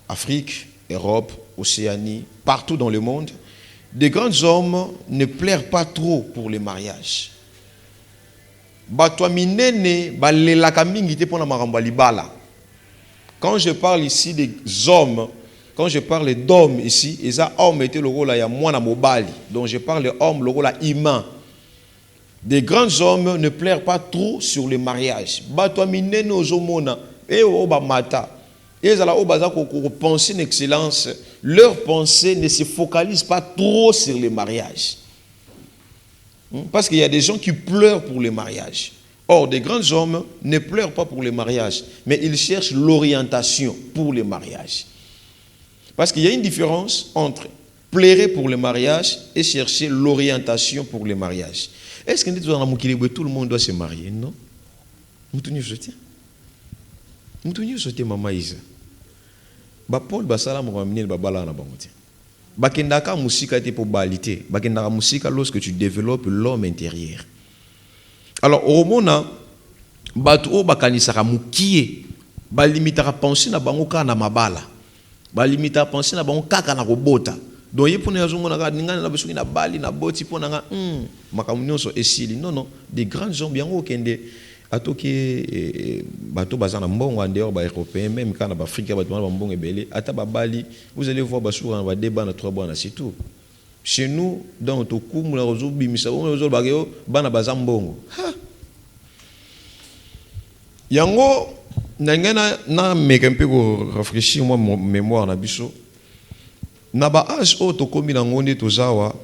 Afrique, Europe, Océanie, partout dans le monde, des grands hommes ne plairent pas trop pour les mariages. Quand je parle ici des hommes, quand je parle d'hommes ici, les hommes étaient le rôle à moi na mobali. Donc je parle d'hommes, le rôle à humain. Des grands hommes ne plairent pas trop sur le mariage. Penser une excellence, leur pensée ne se focalise pas trop sur le mariage. Parce qu'il y a des gens qui pleurent pour le mariage. Or, des grands hommes ne pleurent pas pour le mariage, mais ils cherchent l'orientation pour le mariage. Parce qu'il y a une différence entre pleurer pour le mariage et chercher l'orientation pour le mariage. Est-ce que tout le monde doit se marier? Non. Maman Isa. Paul basala mo ramener babala na bango. Bakendaka musika était pour balité. Bakendaka musika lorsque tu développes l'homme intérieur. Alors au mona batu bakanisaka mukie balimitaka penser na bango kana mabala. Balimita penser na bango kaka na robota. Donc yepona yazomona ka ningana na besuki na bali na boti pona nga makamunyoso esili. Non, des grands hommes bien okende atoki bato bazana mbongo en dehors ba européen même quand na Afrique bato na mbongo ebele ata babali vous allez voir basura ba débat na trois bana c'est tout. Chez nous dans tokumu la rozo bimisa on rozo bageo bana bazambongo. Yango nangana na mekempe ko réfléchir moi mémoire na biso. Na ba âge o to komi na ngonde tozawa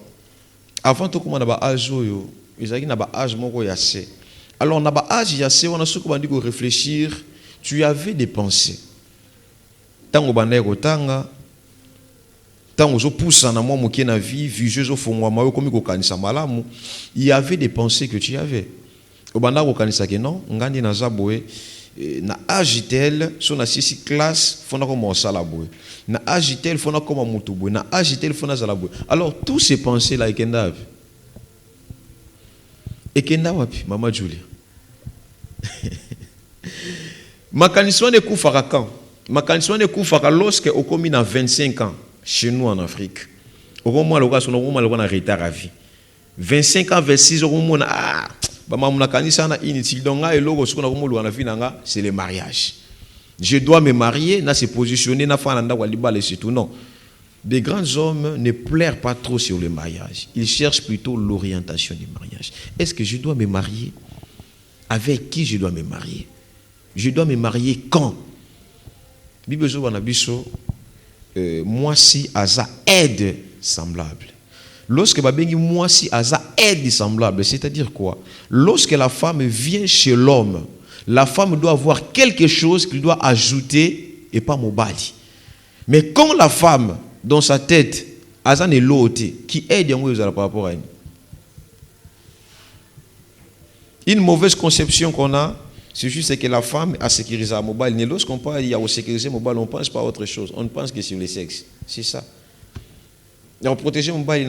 avant to koma na ba âge oyo ezaki na ba âge moko ya se. Alors na ba âge ya se on a ce qu'on dit ko réfléchir, tu avais des pensées. Tango banda ko tanga tango zo poussa na moi mokie na vie, vieux zo fongwa mayo komi ko kanisa malamu, il y avait des pensées que tu avais. Au banda ko kanisa ke non, ngandi na zaboé na agitel so na sisi classe fona comme sala boy na agitel fona comme mutu boy na agitel fona sala boy. Alors tous ces pensées là ekenda wapi mama Julia makaniswa ne kufaka quand makaniswa ne kufaka lorsque okomi na 25 ans chez nous en Afrique okomo lokaso no komo lokona retard à vie 25 ans 26 okomo na c'est le mariage. Je dois me marier, na se positionner, na fananda walibale c'est tout. Non. Des grands hommes ne plairent pas trop sur le mariage. Ils cherchent plutôt l'orientation du mariage. Est-ce que je dois me marier? Avec qui je dois me marier? Je dois me marier quand? Bible Banabiso, moi si aza aide semblable. Lorsque babengi moi si aza aide semblable, c'est-à-dire quoi? Lorsque la femme vient chez l'homme, la femme doit avoir quelque chose qu'il doit ajouter et pas mobali. Mais quand la femme dans sa tête aza ne loté qui aide yango par rapport à une mauvaise conception qu'on a, c'est juste que la femme a sécurisé la mobile. Mais lorsqu'on parle il y a au sécuriser mobile, on pense pas à autre chose. On ne pense que sur le sexe. C'est ça. On protéger mon bali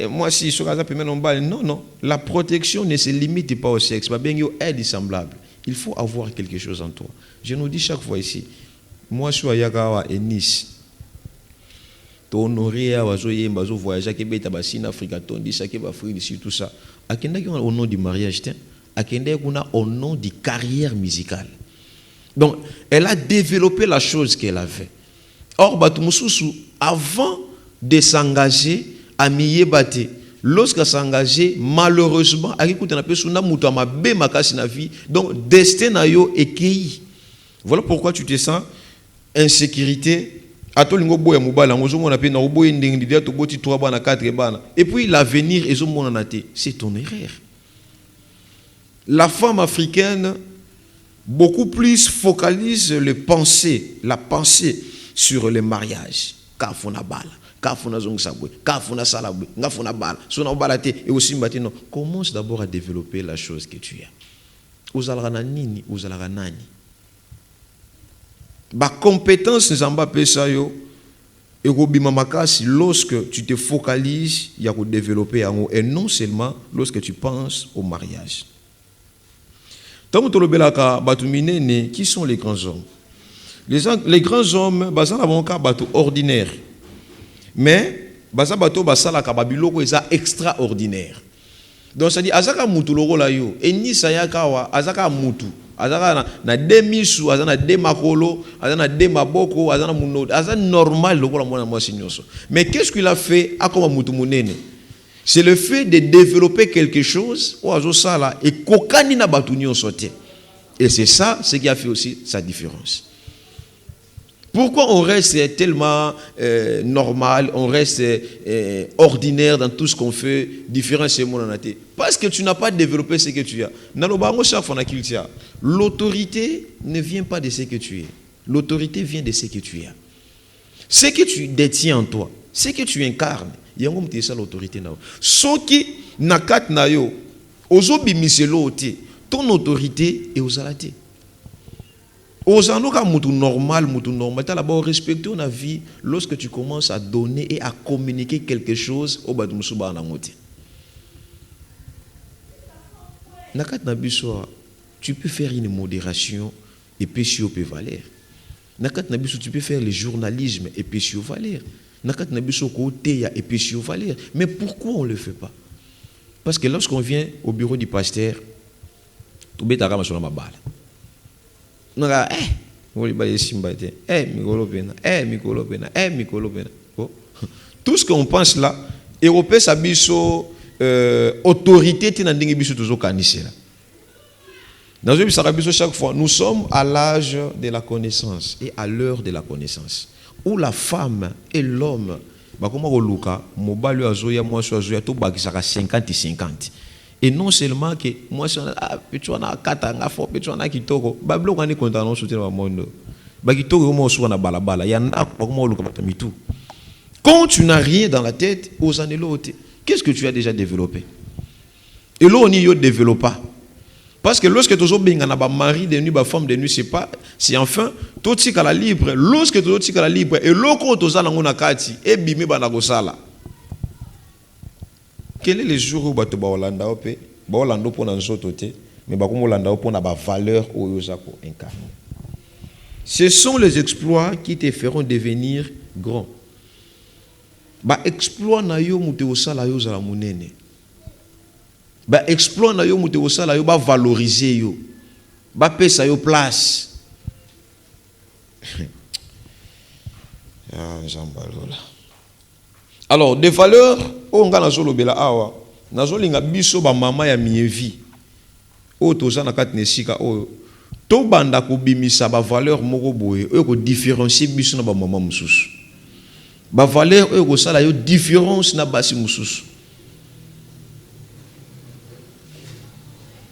moi si sur non, la protection ne se limite pas au sexe, pas bien aide semblable. Il faut avoir quelque chose en toi. Je nous dis chaque fois ici, moi je suis à Yagawa et Nice. To honorer wazo yemba zo voyager ke beta basina Afrique tondi ça ke ba Afrique ici tout ça. Akenda ki au nom du mariage tiens, akenda kuna au nom de carrière musicale. Donc elle a développé la chose qu'elle avait. Or batumususu avant de s'engager à Miyebate. Lorsqu'elle s'est engagée, malheureusement, donc destin na yo écueilli. Voilà pourquoi tu te sens insécurité. Et puis l'avenir, c'est ton erreur. La femme africaine beaucoup plus focalise la pensée sur le mariage. Et aussi maintenant, commence d'abord à développer la chose que tu as. Ba compétence nzamba pesa yo ekobima makasi lorsque tu te focalises ya ko développer yango et non seulement lorsque tu penses au mariage. Tant tolobelaka batu minene qui sont les grands hommes. Les grands hommes, baza na bonka bato ordinaire. Mais baza bato basala ka babiloko eza extraordinaire. Donc ça dit azaka mutu loko la yo eni sayaka wa azaka mutu azaka na demisu azana de makolo azana de maboko azana muno azana normal loko la mwana mwasi nyoso. Mais qu'est-ce qu'il a fait akoma mutu munene? C'est le fait de développer quelque chose ou azo sala et kokani na batu nyoso te. Et c'est ça ce qui a fait aussi sa différence. Pourquoi on reste tellement normal, on reste ordinaire dans tout ce qu'on fait, différent chez mon anaté? Parce que tu n'as pas développé ce que tu as. L'autorité ne vient pas de ce que tu es. L'autorité vient de ce que tu as. Ce que tu détiens en toi, ce que tu incarnes, il y a un ça l'autorité. Ce qui n'a qu'à nayo, ton autorité est aux alatés. Aux anoka mutu normal, t'as d'abord respecter la vie lorsque tu commences à donner et à communiquer quelque chose au bas de musuba na moti. Nakat nabiso, tu peux faire une modération et péché peut valer. Nakat nabiso, tu peux faire le journalisme et péché valer. Nakat nabiso côté et péché valer. Mais pourquoi on le fait pas? Parce que lorsqu'on vient au bureau du pasteur, tout bête à ramasser ma balle. Tout ce qu'on pense là, Européen sabiso autorité tinandingi biso toujours kanisela. Dans le biso chaque fois, nous sommes à l'âge de la connaissance et à l'heure de la connaissance, où la femme et l'homme, bah comment on luka, mobile azoya moi so azoya to bakisaka 50-50. Et non seulement que moi, je suis un katanga fort, je suis un kitoko. Bablo kani kontanon soutenir le monde. Bakitoko mo so na balabala. Yana comment le kamata mitu. Quand tu n'as rien dans la tête, aux années l'autre, qu'est-ce que tu as déjà développé? Et là on y a développé. Parce que lorsque tu as un mari de nuit, une femme de nuit, c'est enfin tout ce la libre. Lorsque tu as la libre et lorsque tu as la kati et bimi banagosala. Quel est le jour où tu vas Hollanda pour n'enzototer, mais Hollanda pour n'avoir valeur au Yosako incarné? Ce sont les exploits qui te feront devenir grand. Ba exploit na yo mute osala yo zala munene. Ba exploit na yo mute osala yo ba valoriser yo. Ba pesa yo place. Ah, Jean-Balola. Alors, des valeurs, on a nazolobela awa, nazolinga biso ba mama ya mievi. O toza na kat nesika o to banda ko bimisa ba valeur moko boye, o ko différencier biso na ba mama mususu. Ba valeur o ko sala yo différence na basi mususu.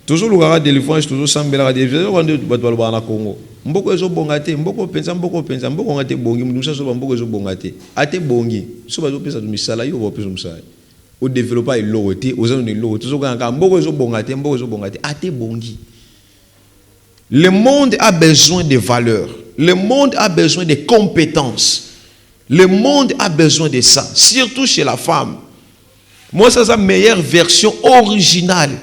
Toujours le gars de l'éléphance, toujours sambela de l'éléphance, na Congo. Mboko ezo bongate, mboko penza, mboko ngate bongi, mdusa so mboko ezo bongate. Ate bongi, so bazo pesa du misala yo pesa musala. Au développer l'autorité, aux hommes de l'autorité, toujours quand mboko ezo bongate, ate bongi. Le monde a besoin de valeurs. Le monde a besoin de compétences. Le monde a besoin de ça, surtout chez la femme. Moi, c'est la meilleure version originale.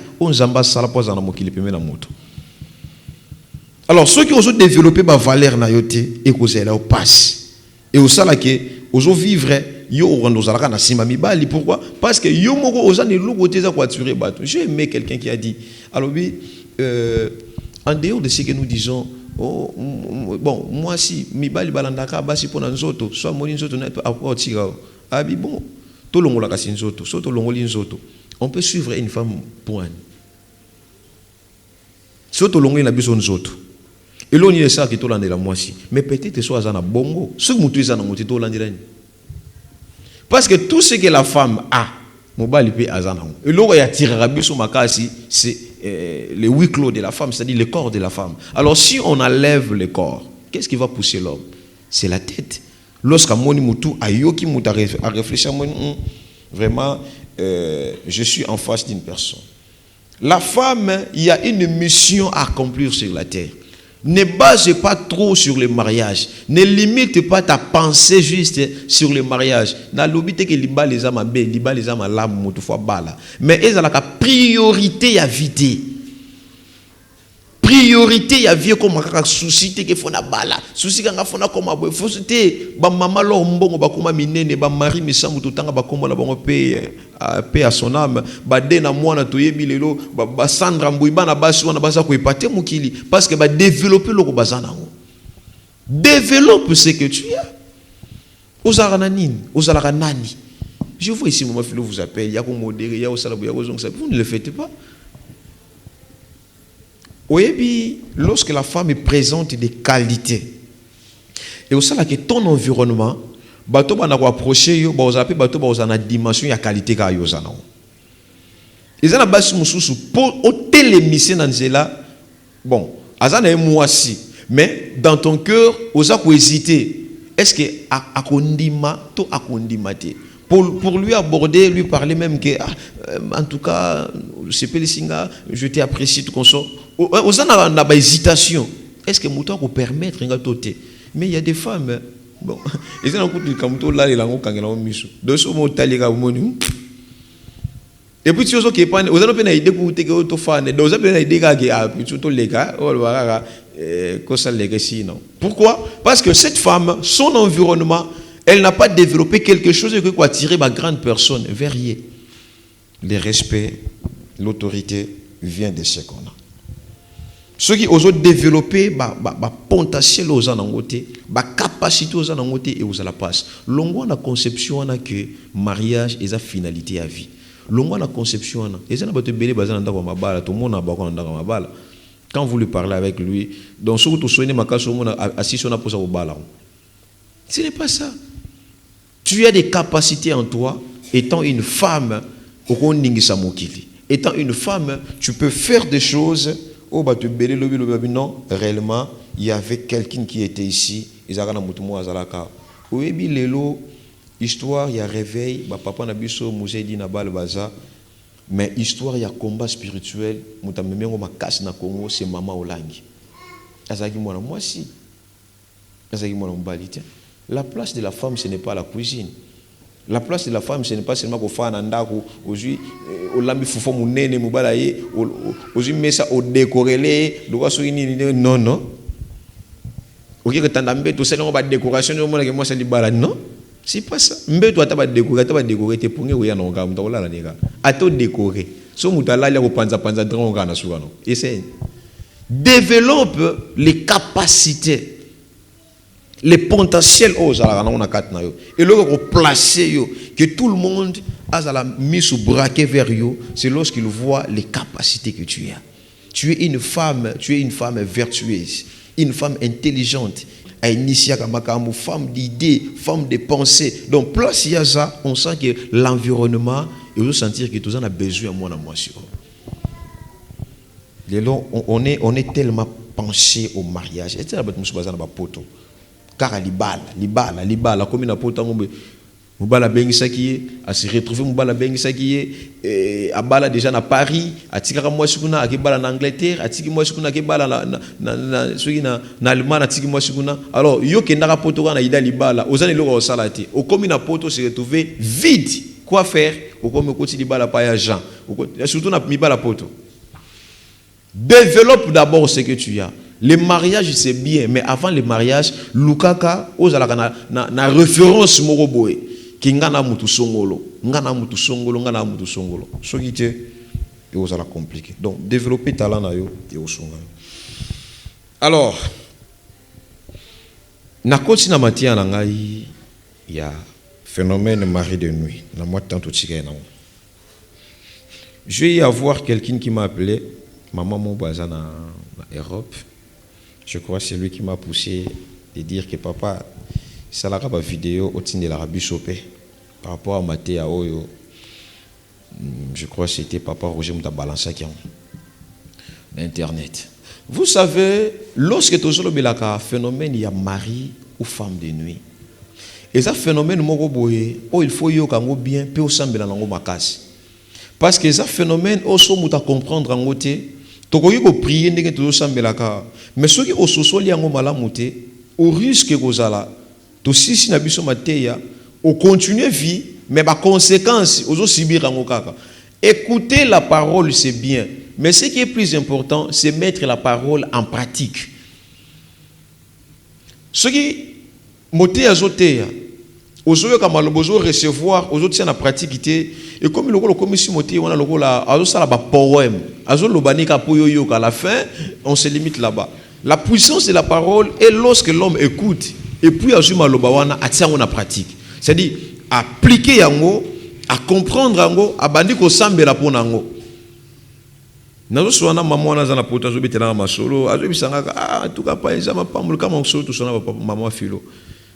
Alors, ceux qui ont développé ma valeur na yote et que c'est là passe. Et au sala que aux vivre yo randozalaka na sima mibali. Pourquoi? Parce que yo moko aux ne logo teza quaturer bateau. J'ai aimé quelqu'un qui a dit alors oui en dehors de ce que nous disons oh, bon moi si mibali balandaka basi pona nzoto soit moni nzoto na pas tira abi bon to longola ka nzoto so to longoli nzoto on peut suivre une femme point so to longola na biso nzoto et l'on y est ça qui to landela moi si mais peut-être soit za na bongo ce que mutu za na mutu to landela ni parce que tout ce que la femme a mobali pe azana et l'on y attire biso makasi c'est le huis clos de la femme, c'est-à-dire le corps de la femme. Alors si on enlève le corps, qu'est-ce qui va pousser l'homme? C'est la tête. Lorsqu'à moni mutu ayoki mutu a réfléchir vraiment je suis en face d'une personne. La femme, il y a une mission à accomplir sur la terre. Ne base pas trop sur le mariage. Ne limite pas ta pensée juste sur le mariage. Na lobite que liba les âmes be, liba les âmes l'âme mutu fois bala. Mais ils ont la priorité à vider. priorité ya vie comme un souci te que fona bala souci kanga fona comme aboy faut te ba mama lo mbongo ba kuma minene ba mari misambu tutanga ba kombo na bango paix à son âme ba de na mwana to yebi lelo ba Sandra Mbuiba na basi wana baza ko epate mukili parce que ba développer loko bazana ngo développe ce que tu as ozala nani ozala nani. Je vois ici mon philo vous appelle il y a ko modérer il y a osala ya ko zonga vous ne le faites pas. Lorsque la femme est présente des qualités, et aussi que ton environnement, bateau va approcher yo, ba zapi bateau ba na dimension ya qualité ka yo zana. Ils ont basi mususu pour hôtel émission dans cela. Bon, azana moisi, mais dans ton cœur, osa ko hésiter. Est-ce que akondima to akondimate? Pour lui aborder, lui parler même que en tout cas, je t'ai apprécié tout comme ça. Aux a une hésitation. Est-ce que Mouton peut permettre un toté? Mais il y a des femmes. Bon, ils ont un coup de camuto là, ils ont un kangelan misu. De ce mot taliga monu. Et puis tu as que pas, aux a pas idée pour te que auto fan. Aux a pas idée que ah puis tout les gars, oh voilà, que ça legacy non. Pourquoi? Parce que cette femme, son environnement, elle n'a pas développé quelque chose qui peut attirer ma grande personne vers elle. Le respect, l'autorité vient de ce qu'on a. Ceux qui osent développer potentiel aux anangoté, capacité aux anangoté et aux la passe. Longo na conception na que mariage est la finalité à vie. Longo na conception na. Et ça n'a pas te belé bazana ndako mabala, tout le monde a bakon ndako mabala. Quand vous lui parlez avec lui, donc surtout soigner ma casse au monde assis sur la pose au bala. Ce n'est pas ça. Tu as des capacités en toi, étant une femme, étant une femme, tu peux faire des choses. Oh, bah, tu belé le non, réellement, il y avait quelqu'un qui était ici. Ils ont oui, lelo, histoire, il y a réveil, bah, papa n'a biso, musée dit nabal baza. Mais histoire, il y a combat spirituel, moutameme ma casse na Congo, c'est maman Olangi. Azaki moi, moi si. Azaki moi, mbalité. La place de la femme, ce n'est pas la cuisine. La place de la femme, ce n'est pas seulement pour faire un andako, aujourd'hui, au lambi foufou mounene moubalaye, aujourd'hui mais ça au décoré, non non. Ok que t'as tout ça on va décoration, moi ça dit balade non. C'est pas ça. Mbé toi t'as décorer, t'es pour nous y a non gars, m'ta là les gars. À tout décorer. So moutala là au panza dran gars na souvent. Essaye. Développe les capacités. Les potentiels aux alarmes et le placer que tout le monde a mis sous braquet vers eux, c'est lorsqu'il voit les capacités que tu as. Tu es une femme vertueuse, une femme intelligente, une femme d'idées, femme de pensée. Donc place il y a ça, on sent que l'environnement et on sentir que tout ça a besoin moi moi sur. On est tellement penché au mariage. Et c'est la poto. Car libala comme une apôtre mobala bengisaki a se retrouver mobala bengisaki abala déjà na Paris atika moi sikuna akibala na Angleterre atiki moi sikuna akibala na Allemagne atiki moi sikuna alors yo kendaka poto kana ida libala ozana loko osalati o comme une apôtre se retrouver vide quoi faire o comme koti libala pa ya Jean surtout na mibala poto. Développe d'abord ce que tu as. Le mariage c'est bien, mais avant le mariage, Lukaka ozalaka na référence moroboé ki ngana mutu songolo. Soki te et ozala compliqué. Donc développer talent na yo et osonga. Alors na koti na matia na ngai ya phénomène mari de nuit. Na moi tant tout tika na. Je vais y avoir quelqu'un qui m'a appelé maman mon bazan na Europe. Je crois que c'est lui qui m'a poussé de dire que papa, ça l'a pas vidéo au de l'Arabie Saoudite par rapport à Mathéa Oyo. Je crois que c'était papa Roger Moutabalansaki qui a Internet. Vous savez, lorsque tu as un phénomène, il y a mari ou femme de nuit. Et ça phénomène, il faut y bien, peu au semble dans makasi. Parce que ça phénomène, aussi, tu comprendre en côté. Tokoki ko prier ndenge to sambelaka mais soki ososoli yango malamu te au risque kozala to sisi na biso mateya au continuer vie mais ba conséquences ozo subir yango kaka. Écouter la parole c'est bien Mais ce qui est plus important, c'est mettre la parole en pratique. Ce qui moté azoté, aux autres comme le besoin recevoir, aux autres c'est la pratique et comme le commission moté on a le la azo ça là poème, azo le banika poyoyo à la fin, on se limite là-bas. La puissance de la parole est lorsque l'homme écoute et puis azuma le bawana atia on a pratique. C'est-à-dire appliquer yango, à comprendre yango, à bandi ko sambela pour nango. Nazo soana maman na zana pota zo betela masolo, azo bisanga en tout cas pas ezama pamul kama nsolo to sona maman filo.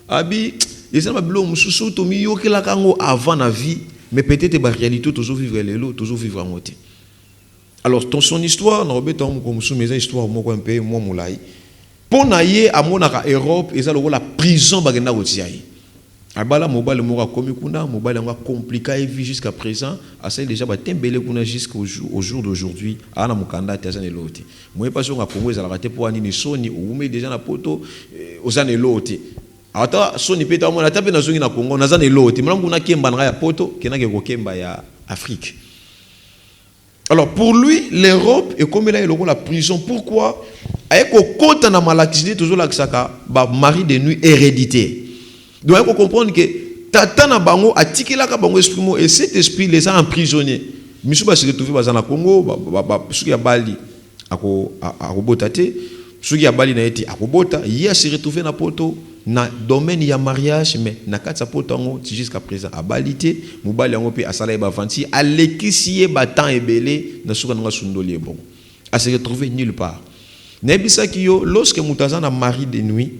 Abi ezama bilo mususu to miyo kila kango avant la vie, mais peut-être ba réalité toujours vivre lelo, toujours vivre en moté. Alors ton son histoire, na obeta mu ko musu meza histoire moko un peu moi moulai. Pour naye amonaka Europe ezalo la prison bagenda kotiayi. Abala mobile mora komi kuna mobile nga compliqué et vie jusqu'à présent asa déjà ba tembele kuna jusqu'au jour d'aujourd'hui ana mukanda tazane loti moi pas sur nga Congo ezala raté pour anini soni oume déjà na poto ozane loti ata soni peta mona tape na zongi na Congo nazane loti mlangu na kemba na ya poto kenake ko kemba ya Afrique. Alors pour lui l'Europe est comme là il la prison. Pourquoi ayeko kota na malakisité toujours la kisaka ba mari de nuit hérédité. Donc il faut comprendre que tata na bango atikela ka bango esprit mo et cet esprit les a emprisonnés. Misu ba se retrouver bazana Congo ba suki ya Bali akobotate suki ya Bali na eti akobota hier se retrouver na poto na domaine ya mariage mais na katsa poto ngo jusqu'à présent abalité mobali yango pe asala ba vanti alekisiye batan ebele na suka nga sundoli bon a se retrouver nulle part. Nebisa kiyo lorsque mutazana mari de nuit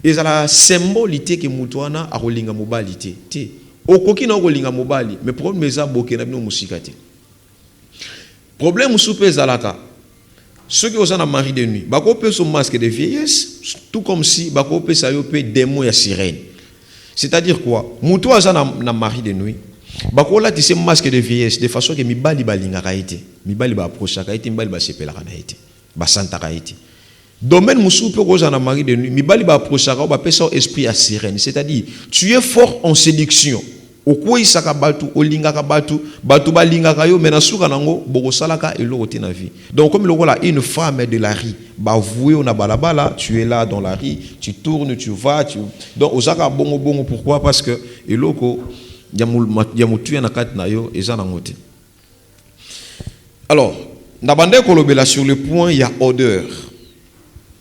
et la symbolité que mutuana a rolinga mobilité te okoki na rolinga mobali mais problème eza boké na bino musikate problème soupe zalaka ceux qui osana mari de nuit bako pe son masque de vieillesse tout comme si bako pe sa yo pe démon ya sirène. C'est-à-dire quoi mutu azana na mari de nuit bako la tisse masque de vieillesse de façon que mibali balinga kaité mibali ba approcher kaité mibali ba sepela kaité ba santa kaité. Domaine musupe rosa na mari de nuit mibali ba approchaka ba pesa esprit à sirène, c'est-à-dire tu es fort en séduction okoi saka batu olinga ka batu ba linga ka yo mena suka nango boko salaka eloko na vie. Donc comme le là une femme de la rue ba voué on a balabala tu es là dans la rue tu tournes tu vas donc osaka bongo pourquoi parce que eloko ya mutu na kat na yo eza na ngote. Alors na bande kolobela sur le point il y a odeur.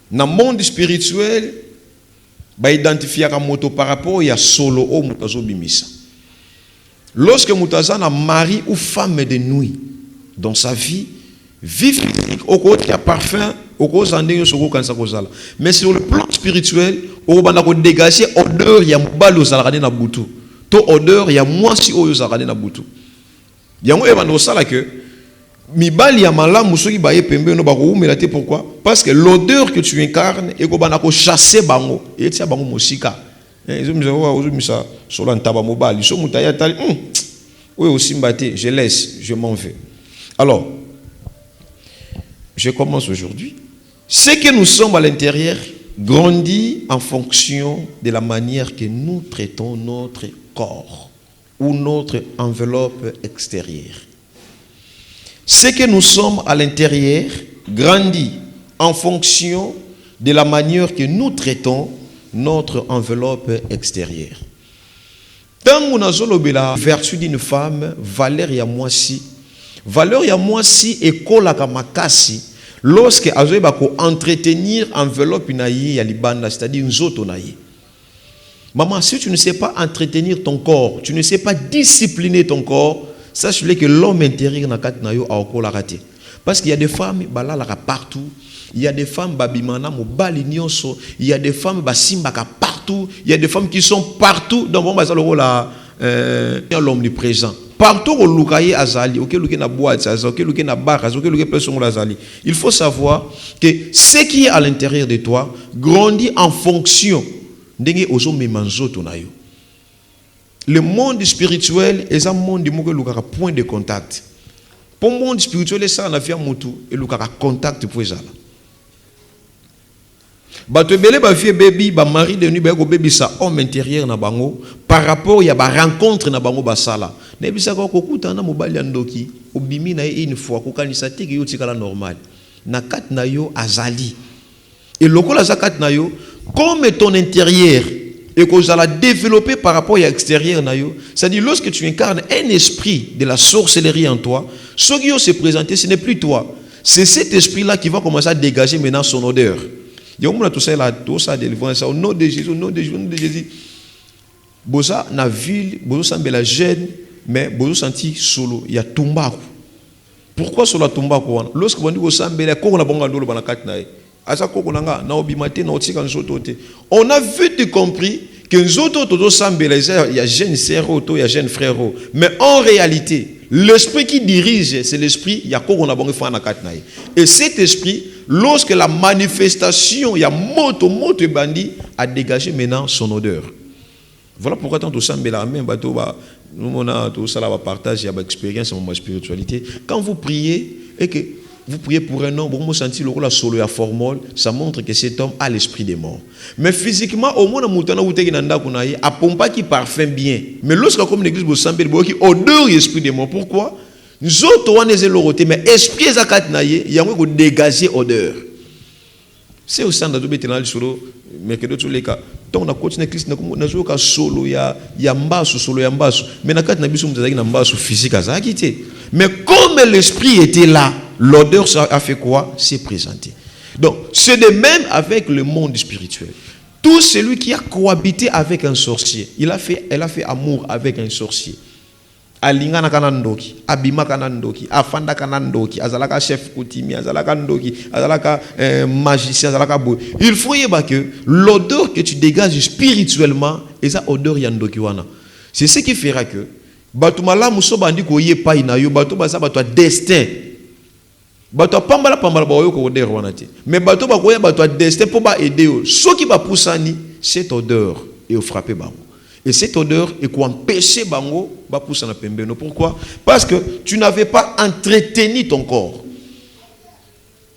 Dans le monde spirituel, bah identifier comme moto par rapport à solo au mutazo bimisa. Lorsque mutaza na mari ou femme de nuit dans sa vie, vif au côté a parfum au côté andingo soko kansa kozala. Mais sur le plan spirituel, au banda ko dégager odeur ya mbalo zalakane na butu. To odeur ya mwasi oyo zalakane na butu. Yango ebando sala que mibali ya malamu soki baye pembe no bako umela te pourquoi parce que l'odeur que tu incarnes et ko bana ko chasser bango et tia bango mosika ezomisa sola ntaba mobali so mutaya tali oui aussi mbaté je laisse je m'en vais. Alors je commence aujourd'hui. Ce que nous sommes à l'intérieur grandit en fonction de la manière que nous traitons notre corps ou notre enveloppe extérieure. Ce que nous sommes à l'intérieur grandit en fonction de la manière que nous traitons notre enveloppe extérieure. Tant qu'on a la vertu d'une femme, valeur ya mwasi école à makasi lorsque azoeba ko entretenir enveloppe naïe ya libanda, c'est-à-dire nzoto naïe. Maman, si tu ne sais pas entretenir ton corps, tu ne sais pas discipliner ton corps, sache-le que l'homme intérieur na kat na yo a okola raté. Parce qu'il y a des femmes balalaka partout, il y a des femmes babimana mobali nyonso, il y a des femmes basimbaka partout, il y a des femmes qui sont partout dans bon bazalo la l'omniprésent. Partout au lukaye azali, OK luke na boîte azali, OK luke na bar, OK luke personne azali. Il faut savoir que ce qui est à l'intérieur de toi grandit en fonction ndenge ozo memanzoto na yo. Le monde spirituel est un monde qui a point de contact. Pour le monde spirituel, ça, on a fait un moto et il a contact pour ça. Batebele ba vie baby ba mari de nuit ba go baby sa homme intérieur na bango par rapport ya ba rencontre na bango basala. Ne bisa ko kuta na mobali ndoki ou bimi na une fois kokanisa te ke yo tikala normal na kat na yo azali et lokola za kat na yo comme ton intérieur et que vous allez développer par rapport à l'extérieur na yo, c'est-à-dire lorsque tu incarnes un esprit de la sorcellerie en toi, ce qui va se présenter, ce n'est plus toi, c'est cet esprit-là qui va commencer à dégager maintenant son odeur. Il y a tout ça là, tout ça délivrance au nom de Jésus, au nom de Jésus, au nom de Jésus. Boza na ville, boza semble la jeune, mais boza senti solo, il y a tumbaku. Pourquoi sur la tumbaku? Lorsque on dit que semble la ko na bonga ndolo bana kat na on a vite compris que nous autres, il y a jeunes sœurs, il y a jeunes frères. Mais en réalité, l'esprit qui dirige, c'est l'esprit, il y a et cet esprit, lorsque la manifestation, il y a moto bandit, a dégagé maintenant son odeur. Voilà pourquoi tant tout ça, mais la même bateau, nous on a tout ça là, partage, il y a expérience en ma spiritualité. Quand vous priez et que vous priez pour un homme, vous sentez le rôle à solo à formol, ça montre que cet homme a l'esprit des morts. Mais physiquement, au moins, a pompa qui parfum bien. Mais lorsque comme l'église vous semble qui odeur l'esprit des morts, pourquoi? Nous autres on est l'oroté, mais esprit zakat naye, il y a un dégager odeur. C'est au sein de tout béténal solo, mais que d'autres les cas, tant on a continué Christ, on a joué qu'à solo, il y a mbasso, solo, il y a mbasso. Mais na kat na biso mutaza na mbasso physique à ça quitté. Mais comme l'esprit était là, l'odeur a fait quoi? C'est présenté. Donc, c'est de même avec le monde spirituel. Tout celui qui a cohabité avec un sorcier, elle a fait amour avec un sorcier. Alingana kanandoki, abima kanandoki, afanda kanandoki, azalaka chef kutimi, azalaka ndoki, azalaka magicien, azalaka boy. Il faut y avoir que l'odeur que tu dégages spirituellement, et ça odeur yandoki wana. C'est ce qui fera que batumala muso bandi ko ye pa ina yo batu basa batu destin. Batu pambala ba yo ko odeur wana te. Mais batu ba ko ya batu destin pour ba aider yo. Ce qui va poussani cette odeur et frapper bango. Et cette odeur est quoi empêcher bango ba pousser na pembeno. Pourquoi? Parce que tu n'avais pas entretenu ton corps.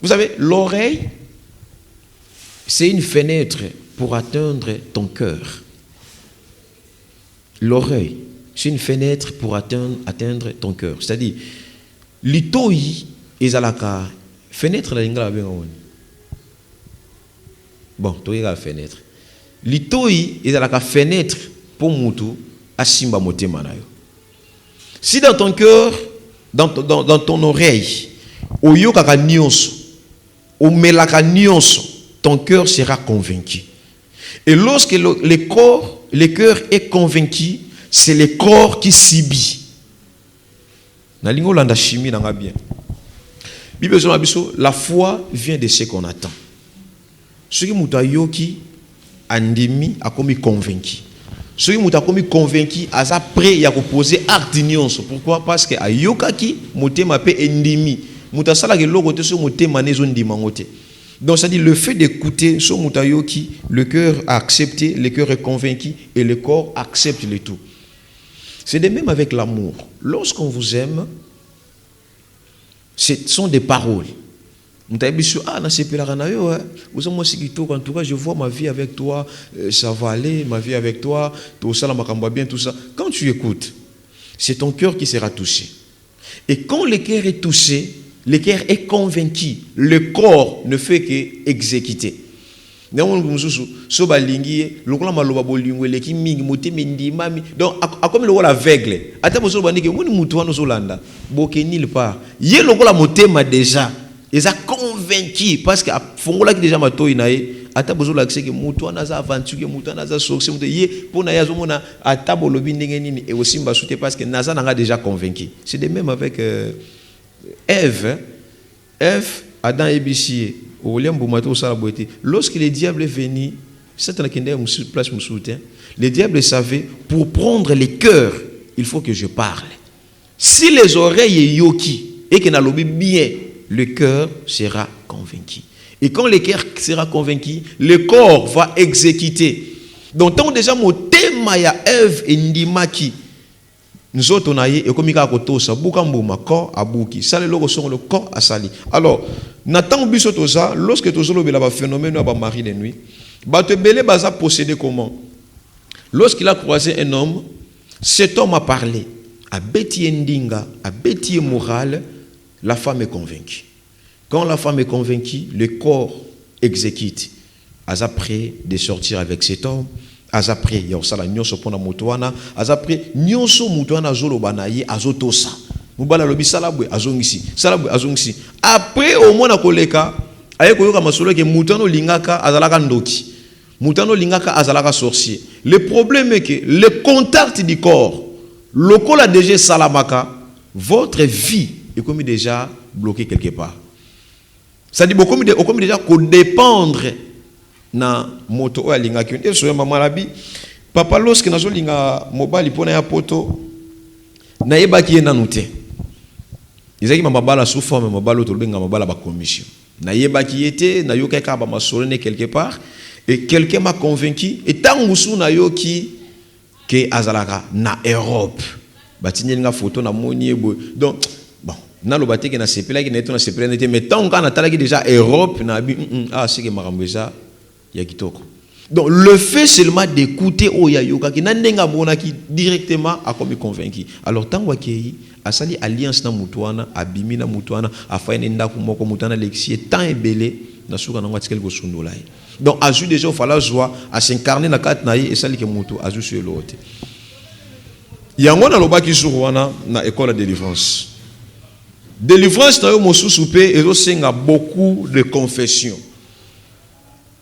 Vous savez, l'oreille c'est une fenêtre pour atteindre ton cœur. L'oreille c'est une fenêtre pour atteindre ton cœur. C'est-à-dire, l'itoi ezalaka fenêtre la lingala bien on. Bon, toi la fenêtre. L'itoi ezalaka fenêtre pour mutu asimba motema na yo. Si dans ton cœur, dans ton oreille, oyokaka nyonso, omelaka nyonso, ton cœur sera convaincu. Et lorsque le cœur est convaincu, c'est le corps qui subit. Na lingo landa chimie nanga bien. La foi vient de ce qu'on attend. Ce qui muta yoki andimi a commis convaincu. Ce qui muta commis convaincu a ça prêt à poser acte nyonso. Pourquoi? Parce que ayokaki motema pe endimi. Muta sala ke lokote so motema nezo ndima ngote. Donc ça dit le fait d'écouter so muta yoki, le cœur a accepté, le cœur est convaincu et le corps accepte le tout. C'est de même avec l'amour. Lorsqu'on vous aime, ce sont des paroles. En tout cas, je vois ma vie avec toi, ça va aller, ma vie avec toi, tout ça, bien, tout ça. Quand tu écoutes, c'est ton cœur qui sera touché. Et quand le cœur est touché, le cœur est convaincu, le corps ne fait qu'exécuter. Donc, comme le aveugle, déjà, ils sont convaincus parce que fongola qui déjà matoyi nae ata bozola que mutu anaza aventure mutu anaza succès mutu ye pona yazo mona ata bolobi ndenge nini et aussi mbasute parce que naza nanga déjà convaincu. C'est de même avec Ève, Adam et Bichie. Lorsque le diable est venu, le diable savait, pour prendre les cœurs, il faut que je parle. Si les oreilles sont yoki et que n'a lobby bien, le cœur sera convaincu. Et quand le cœur sera convaincu, le corps va exécuter. Donc, tant déjà mon thème ya Ève et Ndimaki, nous autres on a et comme il y a kotosa bukambuma corps abuki ça le logo sont le corps à sali. Alors n'attend biso ça lorsque to zolo bela ba phénomène ba mari de nuit ba te belé baza posséder comment lorsqu'il a croisé un homme, cet homme a parlé à bêtier ndinga, à bêtier moral, la femme est convaincue. Quand la femme est convaincue, le corps exécute. Az après de sortir avec cet homme, az après il y a sala nyonso pona mutuana, az après nyonso mutuana zoloba na ye azotosa. Mubala lobi salabwe azongisi, salabwe azongisi. Après au moins na koleka, aye koyoka masolo ke mutano lingaka azalaka ndoki. Mutano lingaka azalaka sorcier. Le problème est que le contact du corps, le corps a déjà salamaka, votre vie est comme déjà bloquée quelque part. Ça dit beaucoup déjà qu'on dépendre na moto o alinga ki nte soyamba malabi papa lorsque nazo linga mobali pona ya poto na yebaki ye nanu te izaki mabala sous forme mobalo to benga mabala ba commission na yebaki yete na yoka ka ba masolene quelque part et quelqu'un m'a convaincu et tangusu na yoki que azalaka na Europe batinye nga photo na moni ebo donc bon na lo bateke na sepela ki na eto na sepela nete mais tant qu'on a talaki déjà Europe na bi c'est que marambeza. Donc le fait seulement d'écouter Oyayoka qui n'a qui directement a comme convaincu. Alors tant que asali alliance na mutuana abimi na mutuana afayene ndako moko mutana lexie tant ebele na suka na ngwatikeli ko sundola. Donc azu déjà il fallait joie à s'incarner na kat na et sali ke mutu azu sur l'autre. Yango na lobaki wana na école de délivrance. Délivrance na yo mosusu pe ezo senga beaucoup de confession.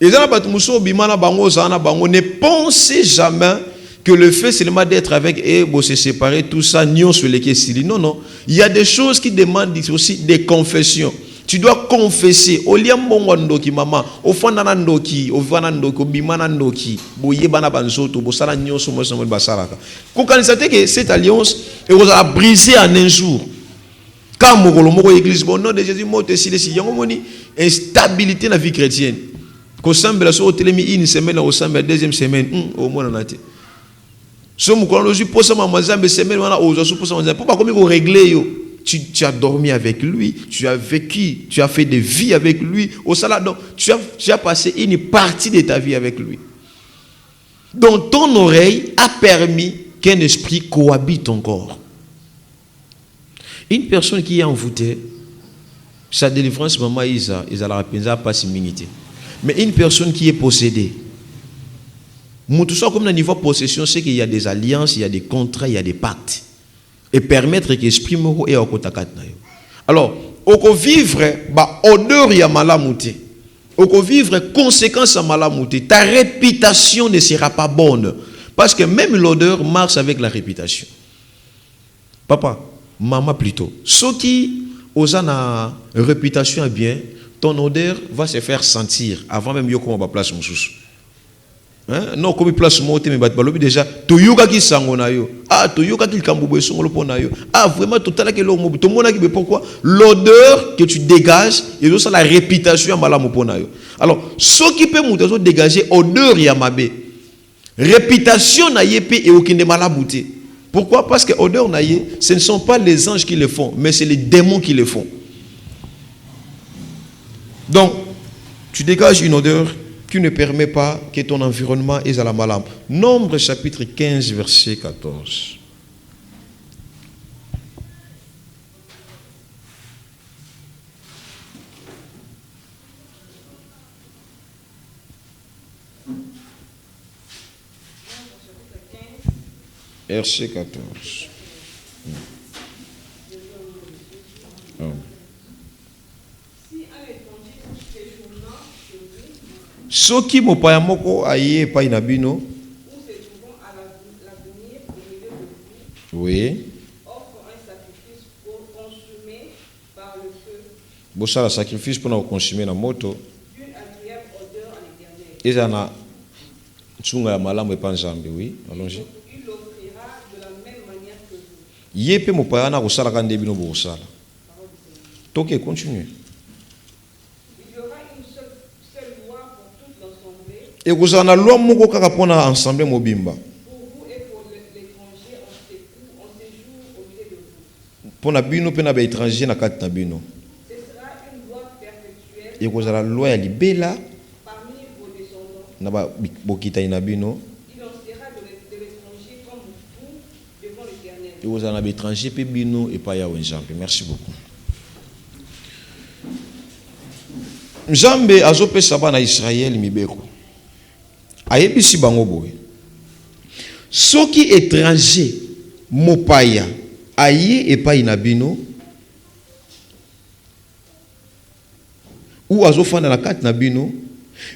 Et ne pensez jamais que le fait seulement d'être avec eux, de se séparer, tout ça, non, non. Il y a des choses qui demandent aussi des confessions. Tu dois confesser. Au liambo maman, au fananandoki, au vanandoki, au bimanandoki, boye bana banzoto, bosala nyonso mo somo basalaka. Kokanisate que cette alliance est brisée en un jour. Quand moko église bon nom de Jésus mote si les yango moni instabilité dans la vie chrétienne. Quand semble sur télémi une semaine au semble deuxième semaine au moins na te so mu chronologie pour ça mazambe semaine wana ozo so pour ça mazambe pourquoi comme régler yo tu as dormi avec lui, tu as vécu, tu as fait des vies avec lui au salade, donc tu as passé une partie de ta vie avec lui. Donc ton oreille a permis qu'un esprit cohabite ton corps. Une personne qui est envoûtée, sa délivrance maman Isa la penza pas si minité. Mais une personne qui est possédée, tout ça comme dans le niveau de possession, c'est qu'il y a des alliances, il y a des contrats, il y a des pactes. Et permettre que l'esprit moro et au kotakat na yo. Alors, au vivre, odeur ya malamouté. Au vivre, conséquence à malamouté. Ta réputation ne sera pas bonne. Parce que même l'odeur marche avec la réputation. Papa, maman plutôt. Ceux qui ont une réputation bien, ton odeur va se faire sentir avant même yo comme place mon sous. Non comme place mo te me bat balobi déjà to yoga ki sango na yo. Ah to yoga ki kambubo songolo pona yo. Ah vraiment total que lo mo to mona ki pourquoi l'odeur que tu dégages et aussi la réputation malamu pona yo. Alors ce qui peut muto dégager odeur ya mabe. Réputation na yepé et okinde malabouté. Pourquoi? Parce que odeur na ye, ce ne sont pas les anges qui le font, mais c'est les démons qui le font. Donc, tu dégages une odeur qui ne permet pas que ton environnement est à la malade. Nombre chapitre 15, verset 14. Verset 14. Oh. Ce qui m'a pas moko aïe pas inabino. Oui. Offre un sacrifice pour consumer par le feu. Bossa la sacrifice pour nous consumer la moto. D'une agréable odeur à l'Éternel. Et ça na tsunga la malamu et pas nzambe, oui. Allons-y. Il l'offrira de la même manière que vous. Yépe mo pa na kosala ka ndebino bo kosala. Donc continue. Et vous en allez moko kaka pona ensemble mobimba. Pour vous et pour l'étranger en séjour au milieu de vous. Pona bino pena ba étranger na kati na bino. Ce sera une loi perpétuelle. Et vous allez loi ya libela parmi vos descendants. na ba bokita ina bino. Il en sera de l'étranger comme vous devant l'Éternel. Et vous en avez étranger, puis bino et pas ya Nzambe. Merci beaucoup. Nzambe azopesa bana Israël mibeko. Ayebisi bango boye. Soki étranger mopaya aye et pas inabino ou azofanda na kati na bino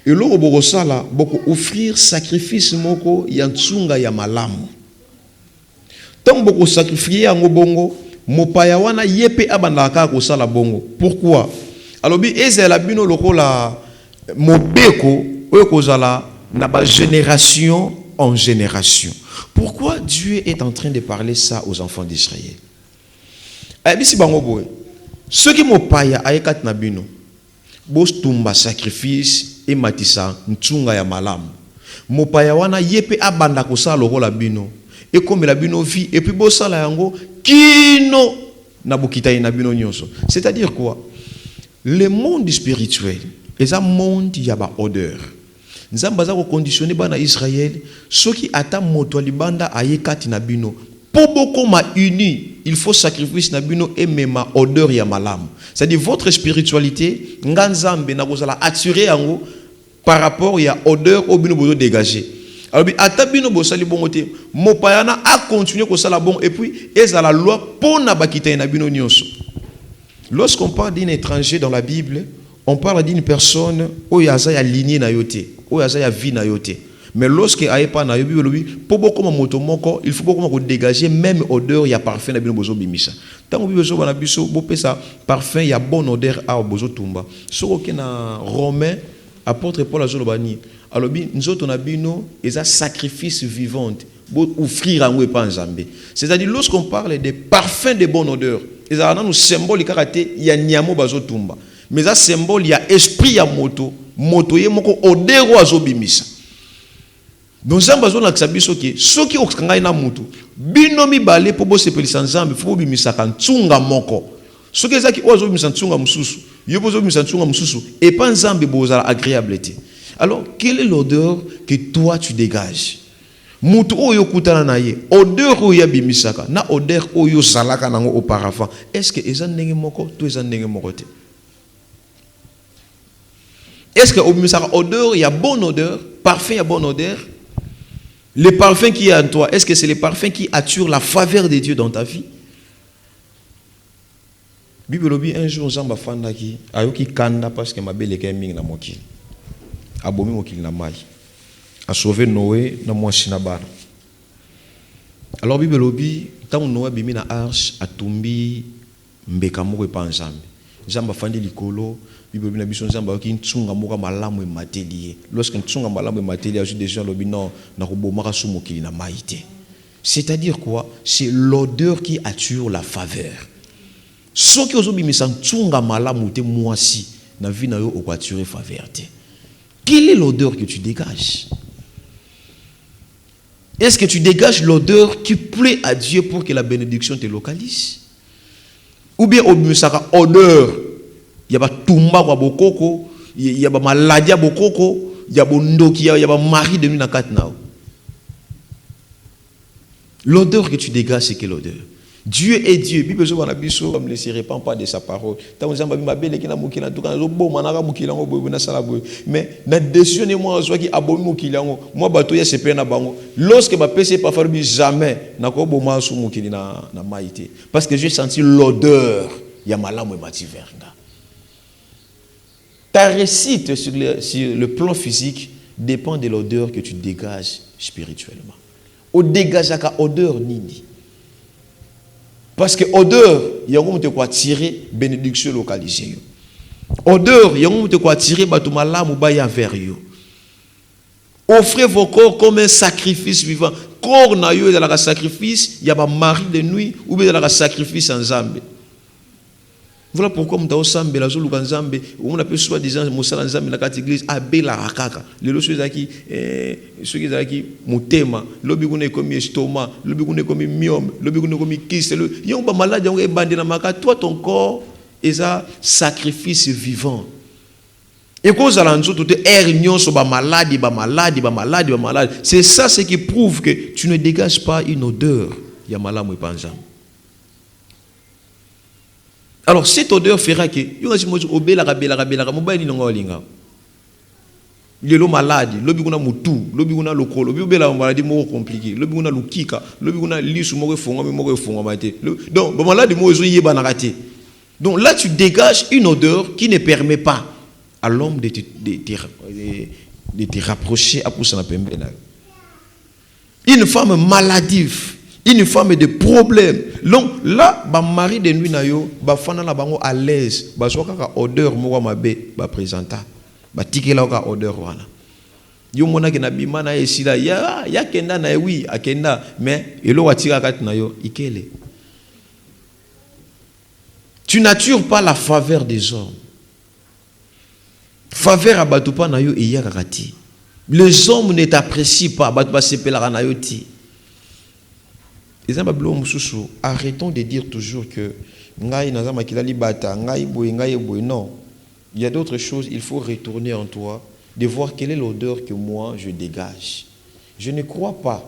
eloko bokosala boko offrir sacrifice moko ya ntunga ya malamu. Tant boko sacrifier yango bongo mopaya wana yepe abandaka kosala bongo. Pourquoi? Alors bi ezela bino lokola mobeko oyo kozala na ba génération en génération. Pourquoi Dieu est en train de parler ça aux enfants d'Israël? Ayebisi bango boye. Ceux qui mopaya ayekat na bino bostumba sacrifice et matisa ntunga ya malamu. Mopaya wana yepe abanda kosala lokola bino. Et comme la bino vie et puis bosala yango kino na bokitaye na bino nyonso. C'est-à-dire quoi? Le monde spirituel est un monde y a ba odeur. Nzamba za ko conditionner bana Israël ceux qui attendent moto libanda ayekati na bino Poboko ma uni, il faut sacrifice na bino et même odeur ya malam. C'est-à-dire votre spiritualité, nganzambe na kozala attirer yango par rapport ya odeur au bino bozo dégager. Alors bi atabino bosali bongo te, mopayana a continuer ko sala bon et puis ezala loi pona bakita na bino nyonso. Lorsqu'on parle d'un étranger dans la Bible, on parle d'une personne oyaza ya lignée na yote, oyaza ya vie na yote. Mais lorsque ayepa na yobi lobi po boko moto moko il faut boko dégager même odeur ya parfum na bino bozo bimisa tango bi bozo bana biso bo pesa parfum ya bonne odeur a bozo tumba soko ke na Romain apôtre Paul azolo bani alobi nzoto na bino eza sacrifice vivante bo offrir en pa nzambe. C'est-à-dire lorsqu'on parle des parfums de bonne odeur eza na nous symbole karaté ya nyamo bazo tumba mais ça symbole ya esprit ya moto ye moko odeur azo bimisa. Donc Nzambe azolakisa biso ke soki okangai na mutu bino mibale po bosepelisa Nzambe fo bimisaka ntunga moko soki ezaki ozo bimisa ntunga mususu yo bozo bimisa ntunga mususu et pas Nzambe bozala agréable te. Alors quelle est l'odeur que toi tu dégages? Mutu oyo kutana na ye odeur oyo bimisaka na odeur oyo zalaka nango auparavant est-ce que eza ndenge moko to eza ndenge moko te? Est-ce que obimisaka odeur ya bonne odeur, parfum ya bonne odeur? Le parfum qui est en toi, est-ce que c'est le parfum qui attire la faveur de Dieu dans ta vie? Bible dit un jour Nzamba fandaki ayoki kanda parce que mabele ke mingi na mokili. Abomi mokili na mai. A sauvé Noé na mwasi na bana. Alors Bible dit tant Noé bimi na arche atumbi mbeka moko pa Nzambe. Nzamba fandi likolo Bible na biso Nzamba ki ntsunga moka malamu ematelier. Lorsque ntsunga malamu ematelier ajoute des gens lobi non na kobomaka su mokili na maïté. C'est-à-dire quoi? C'est l'odeur qui attire la faveur. Soki ozobimisa ntsunga malamu te mwasi na vie na yo okatire faveur te. Quelle est l'odeur que tu dégages? Est-ce que tu dégages l'odeur qui plaît à Dieu pour que la bénédiction te localise? Ou bien obimisaka odeur il y a ba tumba kwa bokoko, il y a ba maladie bokoko, il y a bondoki, il y a ba mari de nuit na katnao. L'odeur que tu dégages, c'est quelle odeur? Dieu est Dieu. Bible zo bana biso comme ne se répand pas de sa parole. Tant Nzamba bi mabele ki na mokila tout kan zo bo manaka mokila ngo bo na sala bo. Mais na décision ne moi zo ki abomi mokila ngo, moi bato ya sepe na bango. Lorsque ba pese pas faire jamais na ko bo ma su mokili na maïté. Parce que j'ai senti l'odeur ya malamu mati verga. Ta réussite sur le plan physique dépend de l'odeur que tu dégages spirituellement. Au dégage à odeur nini. Parce que odeur, il y a un te quoi tirer bénédiction localisée. Odeur, il y a un te quoi tirer batumala mubaya vers yo. Offrez vos corps comme un sacrifice vivant. Corps na yo dans la sacrifice, il y a ba mari de nuit ou bien dans la sacrifice en Zambie. Voilà pourquoi nous avons sambe la zolu kanzambe on appelle soi-disant musala nzambe na kati église abela rakaka lelo ceux qui zaki mutema lobi kuna komi estomac lobi kuna komi myome lobi kuna komi kyste yo ba malade yo ebande na maka toi ton corps est un sacrifice vivant et cause à l'anzo te nyonso ba malade c'est ça ce qui prouve que tu ne dégages pas une odeur ya malamu epanzam. Alors cette odeur fera que yo ngasi mozo obela kabela mobile ni ngo linga. Lelo maladi, lobi kuna mutu, lobi kuna lokolo, lobi obela maladie moko compliqué, lobi kuna lukika, lobi kuna lisu moko fonga mate. Donc ba maladi mo ezo yeba na raté. Donc là tu dégages une odeur qui ne permet pas à l'homme de te rapprocher à poussa pembe. Une femme maladive, une femme de problème. Donc là, ba mari de nuit na yo, ba fana na bango à l'aise, ba soka ka odeur mo mabe ba présenta, ba tikela ka odeur wana. Yo mona ke na bima na esila ya kenda na oui, akenda mais elo watira kat na yo ikele. Tu n'attires pas la faveur des hommes. Faveur à batupa na yo iya kakati. Les hommes ne t'apprécient pas, batupa sepela na yo ti. Arrêtons de dire toujours que non. Il y a d'autres choses, il faut retourner en toi, de voir quelle est l'odeur que moi je dégage. Je ne crois pas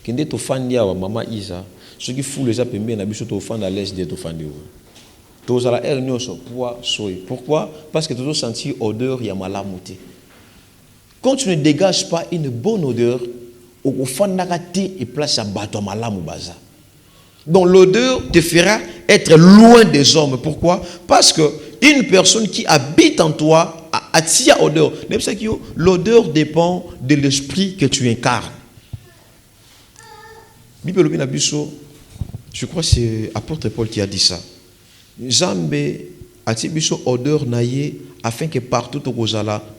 que tu fan ya maman Isa, ceux qui font les appels na biso to fan à l'aise de to fan de. Pourquoi? Parce que tu dois sentir odeur ya malamuté. Quand tu ne dégages pas une bonne odeur, donc l'odeur te fera être loin des hommes. Pourquoi? Parce que une personne qui habite en toi attire odeur. L'odeur dépend de l'esprit que tu incarnes. Je crois que c'est apôtre Paul qui a dit ça. Zambé attire odeur naïe afin que partout au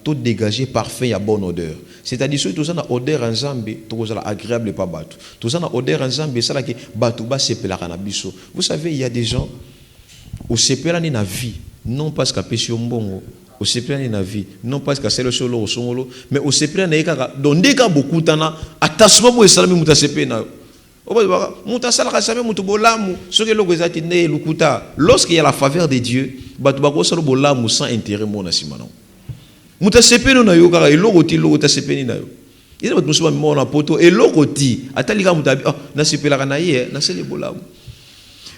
tout dégager parfum et bonne odeur. C'est-à-dire que tout ça na odeur en Zambé, tout ça agréable pas bateau. Tout ça na odeur en Zambé, ça là que bateau bas sepela na biso. Vous savez, il y a des gens au sepela ni na vie, non parce qu'à péché mbongo, au sepela ni na vie, non parce qu'à selo solo au solo, mais au sepela na eka donc deka beaucoup tana attachement mo esalami muta sepena. Lorsqu'il y a la faveur de Dieu, sans intérêt.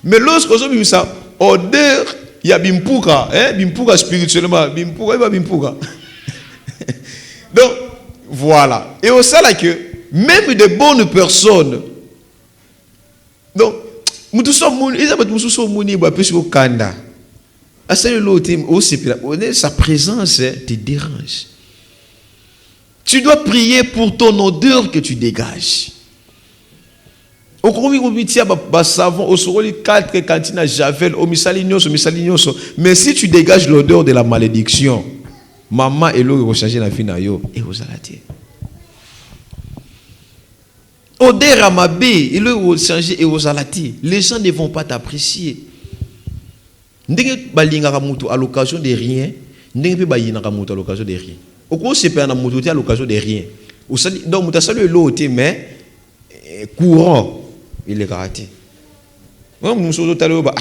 Mais lorsque odeur, il y a bimpuka, bimpuka spirituellement, bimpuka. Donc, voilà. Et au sein là que, même de bonnes personnes, donc, sa présence te dérange. Tu dois prier pour ton odeur que tu dégages. Mais si tu dégages l'odeur de la malédiction, maman et l'eau va changer la vie et vous allez. Odeur à ma baie, et le changer et aux alati. Les gens ne vont pas t'apprécier. Ndenge balinga mutu à l'occasion de rien, ndenge bayina mutu à l'occasion de rien. Au cours c'est pas na mutu à l'occasion de rien. Donc mutu salut l'autre mais courant il est raté. Non nous sommes talo ba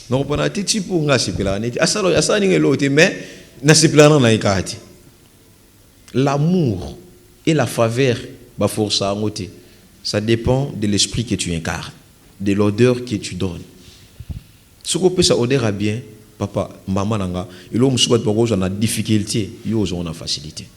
non pas na titi pour nga sepela neti asalo ninge l'autre mais na sepela na ikati. L'amour et la faveur ba force à ngote. Ça dépend de l'esprit que tu incarnes, de l'odeur que tu donnes. Ce qu'on peut ça odeur à bien, papa, maman nanga, il a une difficulté, il a une facilité.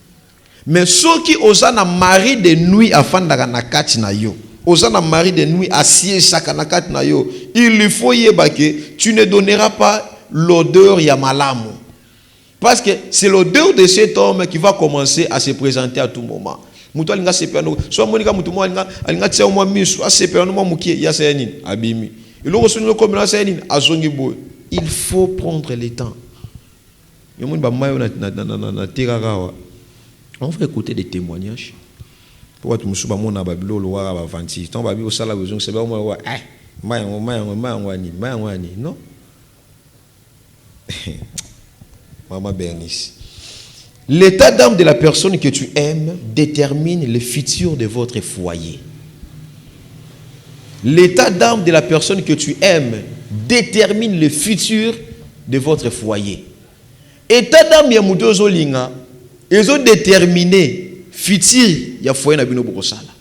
Mais ceux qui osent na mari de nuit afin na kati na yo, osent na mari de nuit assis chaque na kati na yo, il faut yeba que tu ne donneras pas l'odeur ya malamu. Parce que c'est l'odeur de cet homme qui va commencer à se présenter à tout moment. Mutu alinga sepeno so monika mutu mo alinga tia mo misu asepeno mo mukie ya sayani abimi iloko sunu ko mena sayani azongi boy. Il faut prendre le temps. Yo mun ba mayo na tiragawa. On va écouter des témoignages. Pour tu musuba mona ba bilolo wa ba 26 ton ba bi osala besoin c'est ba mo wa maya non. Maman Bernice. L'état d'âme de la personne que tu aimes détermine le futur de votre foyer. L'état d'âme de la personne que tu aimes détermine le futur de votre foyer. État d'âme ya muto zolinga, ils ont déterminé futur ya foyer na bino bokosala.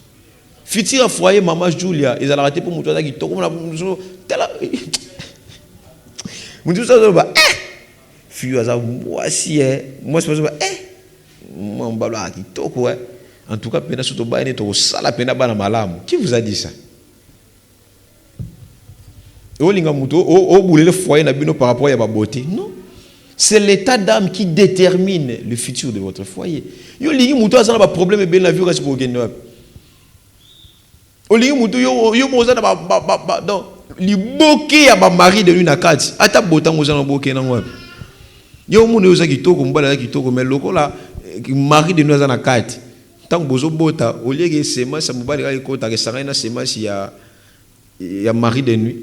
Futur foyer maman Julia, ils allaient arrêter pour montrer qui toque comme la tela. Mon Dieu ça va fille ça voici moi c'est pas moi on bala qui toque ouais. En tout cas pena surtout ba ne to sala pena bana malamu. Qui vous a dit ça? Olinga muto o boulé le foyer na bino par rapport à ba beauté. Non. C'est l'état d'âme qui détermine le futur de votre foyer. Yo lingi muto azana ba problème ben la vie reste pour gagner. Olingi muto yo moza na ba donc li boké ya ba mari de lui na kati. Ata botango za na boké na ngwa. Yo muno yo za kitoko mbala kitoko mais lokola mari de nous na kati. Tant bozo bota au lieu que sema sa mobali ka ikota ke sanga na sema si ya mari de nuit.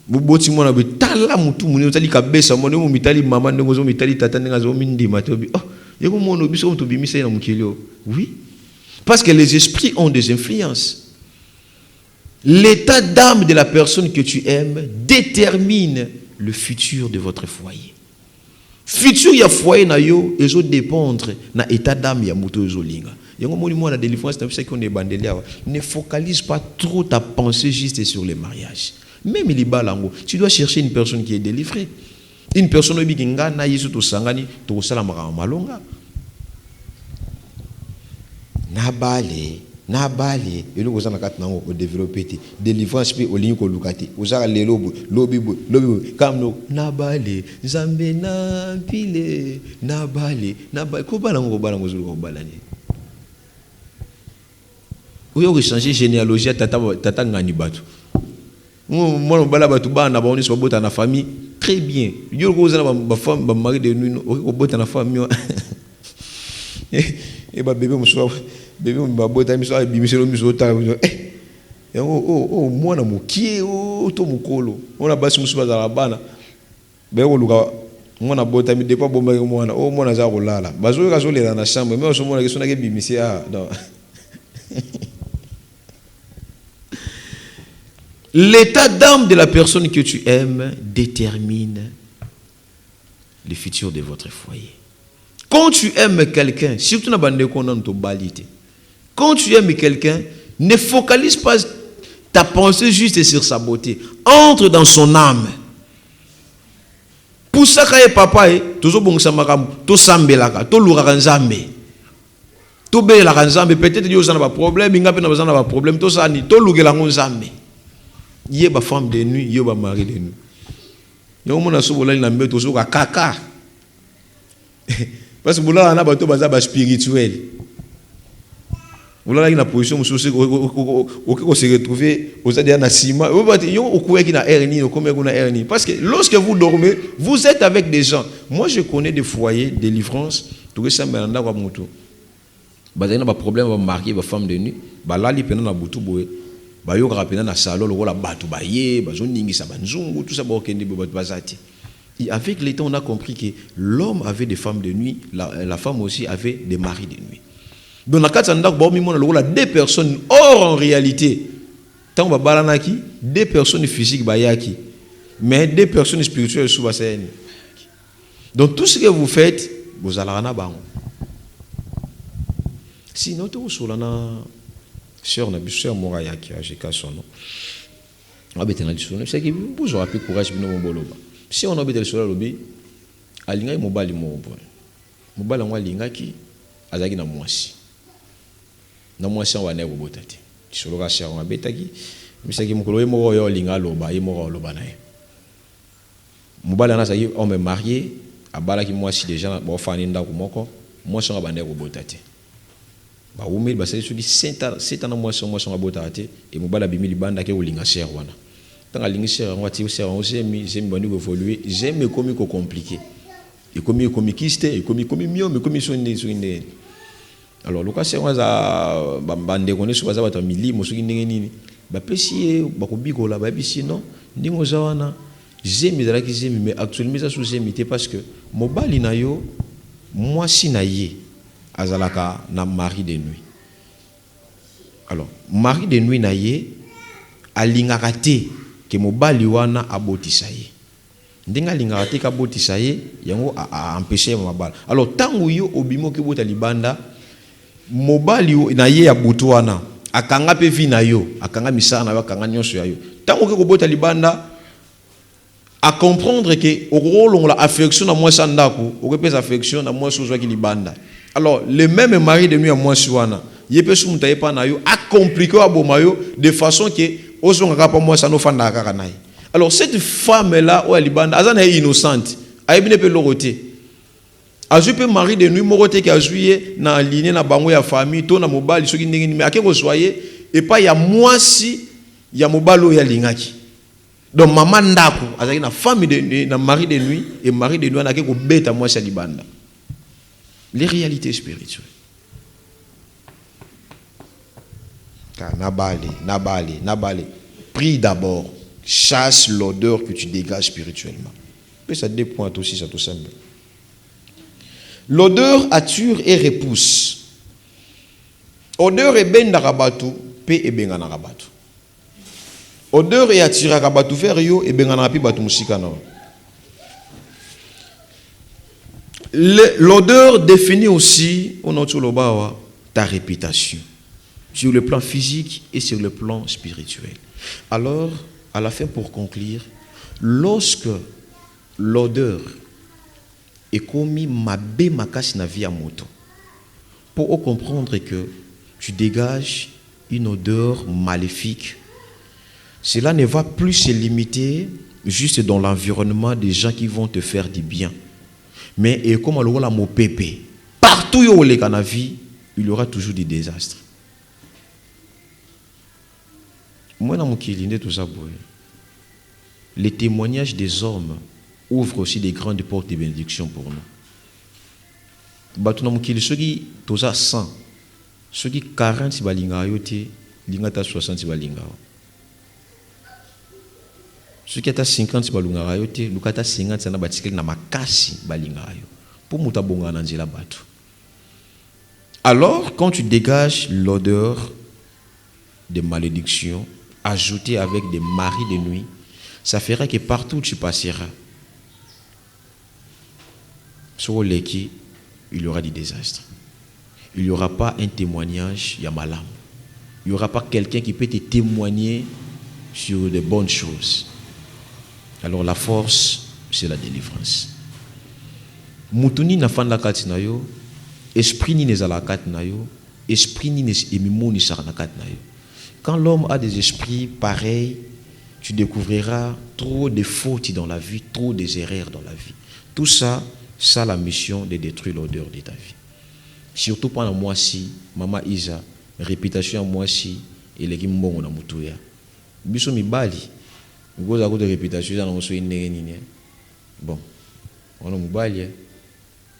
Buboti mona be tala mutu muni otali kabesa mona mo mitali mama ndongo zo mitali tata ndinga zo mindi matobi. Oh, yeko mono biso to bimisa na mukilio. Oui. Parce que les esprits ont des influences. L'état d'âme de la personne que tu aimes détermine le futur de votre foyer. Futur ya foyer na yo ezo dépendre na état d'âme ya muto ezo linga. Yango moni mo na délivrance na qu'on est bandeli. Ne focalise pas trop ta pensée juste sur le mariage. Même il balango, tu dois chercher une personne qui est délivrée. Une personne qui nga na yesu to sangani to sala malonga. Na bale elo ko sana kat nango o développer te délivrance pe o ligne ko lukati o sala lelo lobi kamno na bale zambe na pile na bale ko balango zulu ko balani o yo changer généalogie tata ngani batu mo bala batu bana ba oni so bota na famille très bien yo ko sala ba femme ba mari de nuit ko bota na famille et ba bébé muso bébé mbabota miso abimiselo miso ta mwana mokie to mukolo ona basi musu bazala bana be ko luka mwana bota mi depa bomba mwana za ko lala bazo ka zo lela na chambre mais so mwana ke sona ke bimisia donc l'état d'âme de la personne que tu aimes détermine le futur de votre foyer. Quand tu aimes quelqu'un, surtout na bande ko nan to balité. Quand tu aimes quelqu'un, ne focalise pas ta pensée juste sur sa beauté. Entre dans son âme. Pour ça que papa tozo bongisa makambo, to sambelaka, to luraka nzambe. To belaka nzambe, peut-être yo zana ba problème, ngape na zana ba problème, to sani, to lugela nzambe. Yé ba femme de nuit, yo ba mari de nuit. Yo mona so bolali na mbeto so ka kaka. Parce que bola na ba to baza ba spirituel. Vous avez une position où vous se retrouvez aux aides à Sima. Parce que lorsque vous dormez, vous êtes avec des gens. Moi, je connais des foyers de délivrance. Tout récemment, il y a un problème avec marier une femme de nuit. Là, il y a un boutou boé. Il y a un salon, il y a un batou baye, il y a un tout ça. Et avec le temps, on a compris que l'homme avait des femmes de nuit, la femme aussi avait des maris de nuit. Donc, dans la deux personnes, or en réalité, tant que deux personnes physiques, mais deux personnes spirituelles. Donc, tout ce que vous faites, vous allez en avoir. Sinon, tu as une sœur Moraya qui a j'ai son nom. On a besoin de son nom. C'est que vous aurez plus courage pour nous. Si on a besoin de son nom, alinga yi mobali mobali ngwa linga ki azaki na mwasi. Na mwasi wa nego botati. Kisoloka sia on abetaki. Misaki mukolo yemo yo linga loba yemo loba na ye. Mobali ana saki homme marié abalaki mwasi déjà ba fani ndako moko mwasi nga bandeko botati. Ba umeli basali sudi seta na mwasi nga botati et mobali abimi libanda ke ulinga sia wana. Tanga lingi sia ngwati sia on j'aime bandi ko évoluer, j'aime comme ko compliqué. Et comme kiste et comme mieux mais comme sonné. Alors le cas c'est waza bande ko ne so waza bata milimo so ndenge nini ba pesi ba ko bikola ba bisi non ndingo zawana j'aime dala ki j'aime mais actuellement ça sous j'aime parce que mobali na yo mwasi na ye azalaka na mari de nuit. Alors mari de nuit na ye alingaka te ke mobali wana abotisa ye. Ndenga lingaka te ka botisa ye yango a empêcher mabala. Alors tangu yo obimo ke bota libanda mobali na ye ya butu wana akanga pe vi na yo, akanga misala na yo, akanga nyonso ya yo. Tant que kobota libanda à comprendre que au rôle la affection na moi sandako, au repèse affection na moi sous qui libanda. Alors le même mari de nuit à moi suana, yepé sou mutaye pa na yo, a compliqué a bomayo de façon que ozonga pa moi sa no fanda kaka nayi. Alors cette femme là ou libanda azana est innocente, a ebine pe loroté. Azu pe mari de nuit moroté qui a joué na aligné na bango ya famille to na mobali soki ndenge mais akeko soyé et pas ya moi si ya mobalo ya lingaki. Donc maman ndako azaki na femme de nuit, na mari de nuit et mari de nuit na keko beta moi sa libanda. Les réalités spirituelles. Car nabali. Prie d'abord, chasse l'odeur que tu dégages spirituellement. Et ça dépend aussi, ça tout simple. L'odeur attire et repousse. Odeur est ben darabatu, pe et ben darabatu. Odeur et attire rabatu faire yo et ben darapi batu musika na. L'odeur définit aussi ta réputation sur le plan physique et sur le plan spirituel. Alors, à la fin, pour conclure, lorsque l'odeur est commis mabe makasi na via moto, pour comprendre que tu dégages une odeur maléfique, cela ne va plus se limiter juste dans l'environnement des gens qui vont te faire du bien. Mais et comme on la mot pépé, partout où les dans la vie, il y aura toujours des désastres. Moi, tout ça, les témoignages des hommes ouvrent aussi des grandes portes de bénédiction pour nous. Ceux qui ont 100, ceux qui 40 si balinga yote, lingata 60 si balinga. Ceux qui ont 50 si balinga yote, lukata 50 si na batikeli na makasi balinga yo. Pour mutabonga na nzela batu. Alors, quand tu dégages l'odeur de malédiction, ajoutée avec des maris de nuit, ça fera que partout où tu passeras, sur l'équipe, il y aura des désastres. Il n'y aura pas un témoignage, Yamalam. Il n'y aura pas quelqu'un qui peut te témoigner sur de bonnes choses. Alors la force, c'est la délivrance. Mutuni na fan la katinayo, esprit ni nezalakat nayo, esprit ni emimo ni saranakat nayo. Quand l'homme a des esprits pareils, tu découvriras trop de fautes dans la vie, trop des erreurs dans la vie. Tout ça, ça a la mission de détruire l'odeur de ta vie. Surtout pendant moi si, Maman Isa, réputation à moi si, et les gimbons na mutuya. Biso mi bali, goza ko de réputation na mo so inene. Bon, on a mobali,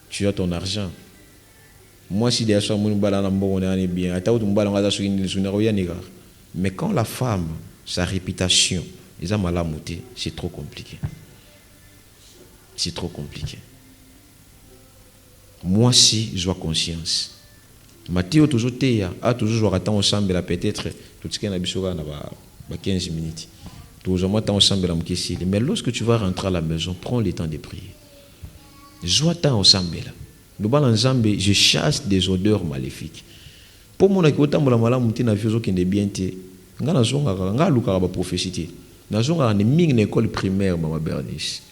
tu as ton argent. Moi si des soirs mon bala na mbongo na bien, ata ou mbala ngaza so inene so na roya nega. Mais quand la femme, sa réputation, les a mal amouté, c'est trop compliqué. C'est trop compliqué. Moi si, je vois conscience. Mathieu toujours a toujours joué ensemble peut-être tout ce qui est na bisoga na ba 15 minutes. Toujours moi ensemble la. Mais lorsque tu vas rentrer à la maison, prends le temps de prier. Joue temps ensemble là. Nous balons ensemble, je chasse des odeurs maléfiques. Pour mon akota mala mala muti na viozo qui ne bien te. Nga zonga nga luka ba prophétie. Na zonga na ming école primaire Mama Bernice.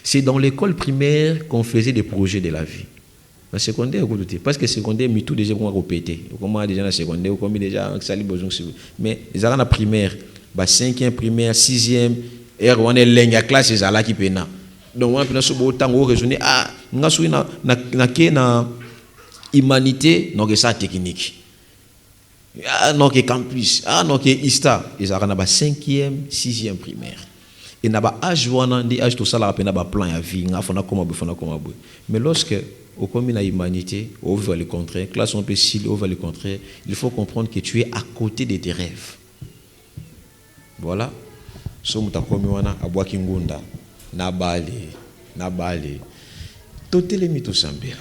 C'est dans l'école primaire qu'on faisait des projets de la vie. La secondaire, parce que secondaire, mais tout déjà qu'on a répété. Comment déjà la secondaire, comme déjà sali besoin. Mais les arts la primaire, 5e primaire, 6e, et on est lenga classe c'est là qui pena. Donc on a sur autant on raisonner nga sou na humanité donc ça technique. Non que campus, non que ISTA, ils arts na 5e, 6e primaire. Et na ba âge wana ndi âge tout ça la pena ba plan ya vie, nga fona comme. Mais lorsque au commun à humanité, on va le contraire, classe on peut s'il on va le contraire, il faut comprendre que tu es à côté de tes rêves. Voilà. So mutakomi wana abwaki ngunda na bale. Totele mito sambela.